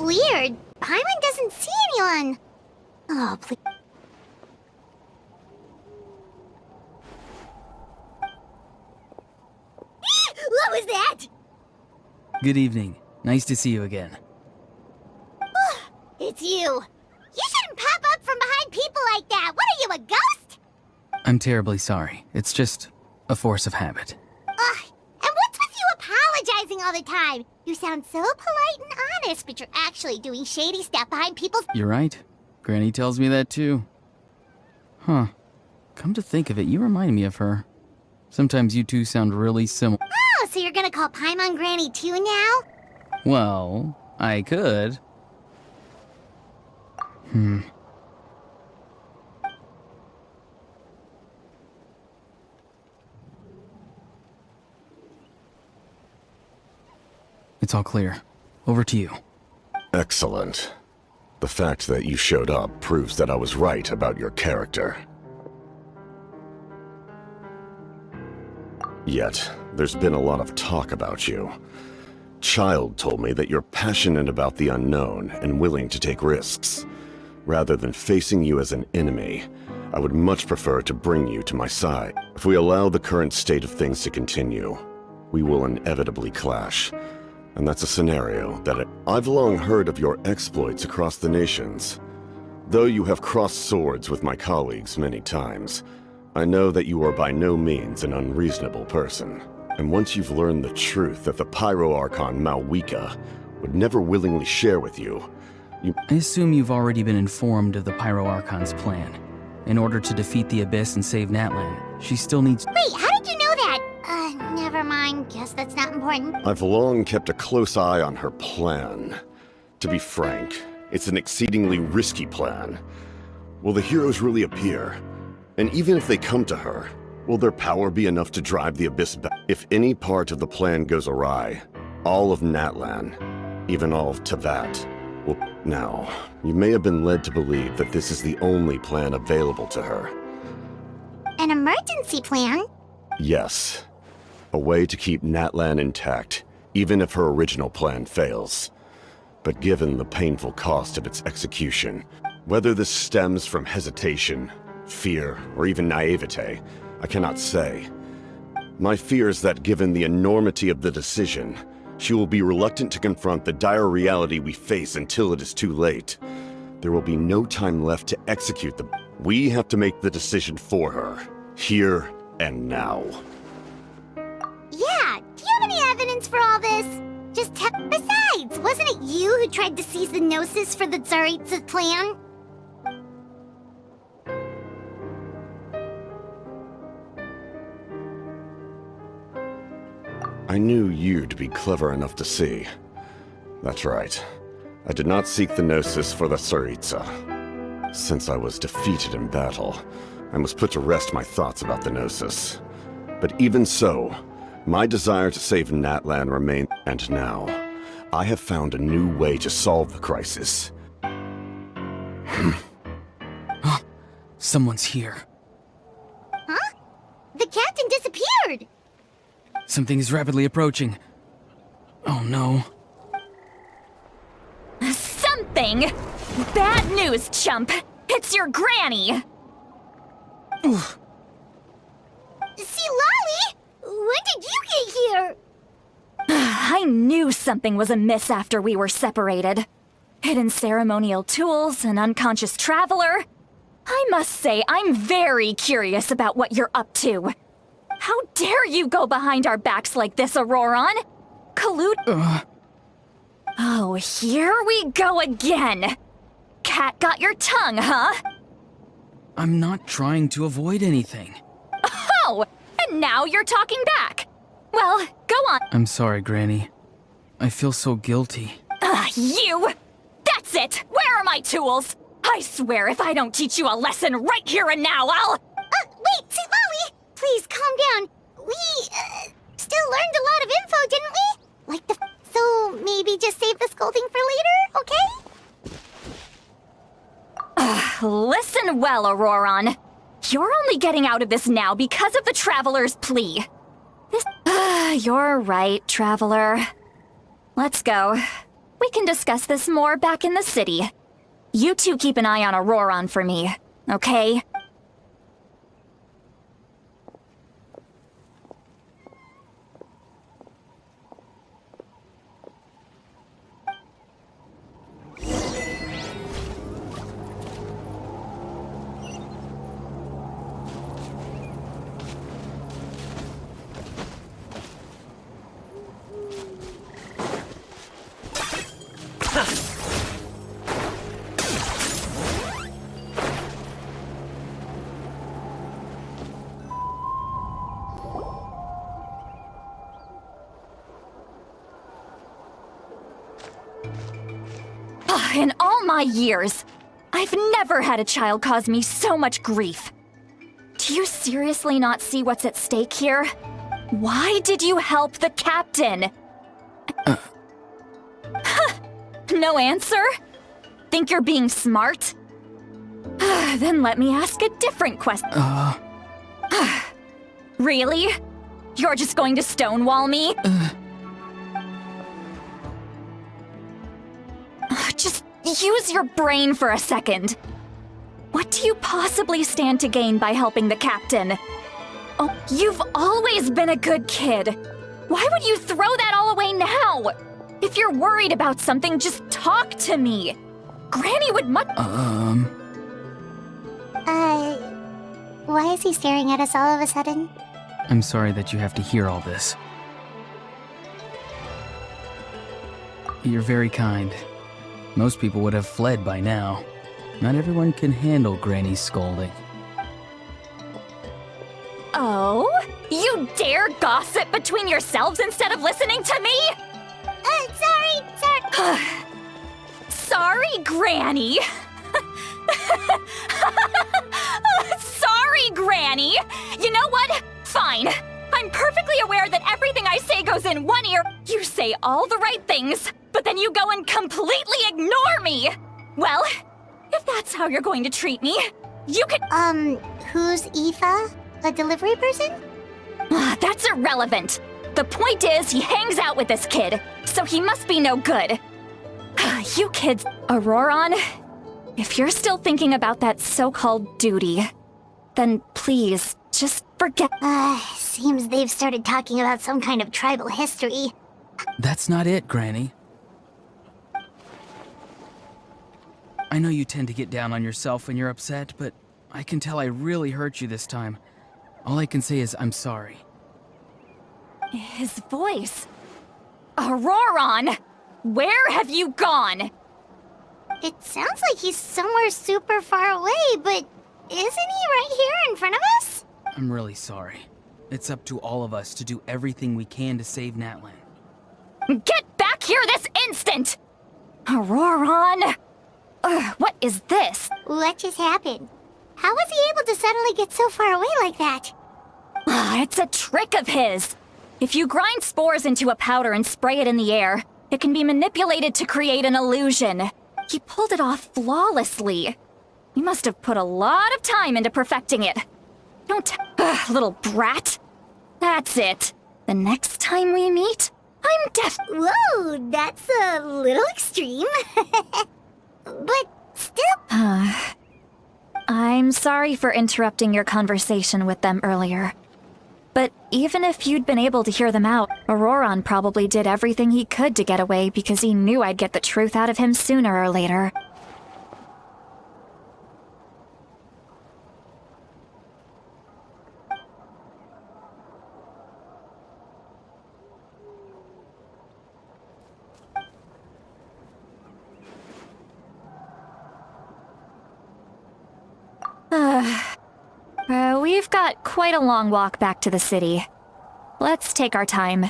weird. Paimon doesn't see anyone. Oh, please. What was that? Good evening. Nice to see you again. It's you. You shouldn't pop up from behind people like that. What are you, a ghost? I'm terribly sorry. It's just a force of habit. Ugh. And what's with you apologizing all the time? You sound so polite and honest, but you're actually doing shady stuff behind people's... You're right. Granny tells me that too. Huh. Come to think of it, you remind me of her. Sometimes you two sound really similar. Oh, so you're gonna call Paimon Granny too now? Well, I could. It's all clear. Over to you. Excellent. The fact that you showed up proves that I was right about your character. Yet, there's been a lot of talk about you. Child told me that you're passionate about the unknown and willing to take risks. Rather than facing you as an enemy, I would much prefer to bring you to my side. If we allow the current state of things to continue, we will inevitably clash. And that's a scenario that I've long heard of your exploits across the nations. Though you have crossed swords with my colleagues many times, I know that you are by no means an unreasonable person. And once you've learned the truth that the Pyro Archon Malwika would never willingly share with you, I assume you've already been informed of the Pyro Archon's plan. In order to defeat the Abyss and save Natlan, she still needs— Wait, how did you know that? Never mind. Guess that's not important. I've long kept a close eye on her plan. To be frank, it's an exceedingly risky plan. Will the heroes really appear? And even if they come to her, will their power be enough to drive the Abyss back? If any part of the plan goes awry, all of Natlan, even all of Teyvat, will... Now, you may have been led to believe that this is the only plan available to her. An emergency plan? Yes. A way to keep Natlan intact, even if her original plan fails. But given the painful cost of its execution, whether this stems from hesitation, fear, or even naivete, I cannot say. My fear is that given the enormity of the decision, she will be reluctant to confront the dire reality we face until it is too late. There will be no time left to execute the... We have to make the decision for her, here and now. Yeah, do you have any evidence for all this? Besides, wasn't it you who tried to seize the Gnosis for the Tsaritsa's plan? I knew you'd be clever enough to see. That's right. I did not seek the Gnosis for the Tsaritsa. Since I was defeated in battle, I must put to rest my thoughts about the Gnosis. But even so, my desire to save Natlan remains, and now, I have found a new way to solve the crisis. Someone's here. Huh? The captain disappeared! Something is rapidly approaching. Oh no. Something? Bad news, chump! It's your granny! Oof. See, Lolly? When did you get here? I knew something was amiss after we were separated. Hidden ceremonial tools, an unconscious traveler. I must say, I'm very curious about what you're up to. How dare you go behind our backs like this, Auroron? Collude— Oh, here we go again. Cat got your tongue, huh? I'm not trying to avoid anything. Oh, and now you're talking back. Well, go on. I'm sorry, Granny. I feel so guilty. You! That's it! Where are my tools? I swear if I don't teach you a lesson right here and now, I'll— Wait, see, Lolly! Please, calm down. We, still learned a lot of info, didn't we? Like the... So, maybe just save the scolding for later, okay? Listen well, Auroron. You're only getting out of this now because of the Traveler's plea. This— You're right, Traveler. Let's go. we can discuss this more back in the city. You two keep an eye on Auroron for me, okay? In all my years, I've never had a child cause me so much grief. Do you seriously not see what's at stake here? Why did you help the captain? No answer? Think you're being smart? Then let me ask a different question. Really? You're just going to stonewall me? Just use your brain for a second. What do you possibly stand to gain by helping the captain? Oh, you've always been a good kid. Why would you throw that all away now? If you're worried about something, just talk to me. Granny would Why is he staring at us all of a sudden? I'm sorry that you have to hear all this. You're very kind. Most people would have fled by now. Not everyone can handle Granny's scolding. Oh? You dare gossip between yourselves instead of listening to me? Sorry. Sorry, Granny. Sorry, Granny. You know what? Fine. I'm perfectly aware that everything I say goes in one ear. You say all the right things, but then you go and completely ignore me. Well, if that's how you're going to treat me, you could— Who's Aoife? A delivery person? That's irrelevant. The point is, he hangs out with this kid, so he must be no good. You kids— Auroron, if you're still thinking about that so-called duty, then please, just forget— Seems they've started talking about some kind of tribal history. That's not it, Granny. I know you tend to get down on yourself when you're upset, but I can tell I really hurt you this time. All I can say is I'm sorry. His voice. Auroron! Where have you gone? It sounds like he's somewhere super far away, but isn't he right here in front of us? I'm really sorry. It's up to all of us to do everything we can to save Natlan. Get back here this instant! Auroron! What is this? What just happened? How was he able to suddenly get so far away like that? It's a trick of his. If you grind spores into a powder and spray it in the air, it can be manipulated to create an illusion. He pulled it off flawlessly. He must have put a lot of time into perfecting it. Don't— little brat. That's it. The next time we meet, I'm Whoa, that's a little extreme. But still— I'm sorry for interrupting your conversation with them earlier. But even if you'd been able to hear them out, Auroron probably did everything he could to get away because he knew I'd get the truth out of him sooner or later. We've got quite a long walk back to the city. Let's take our time.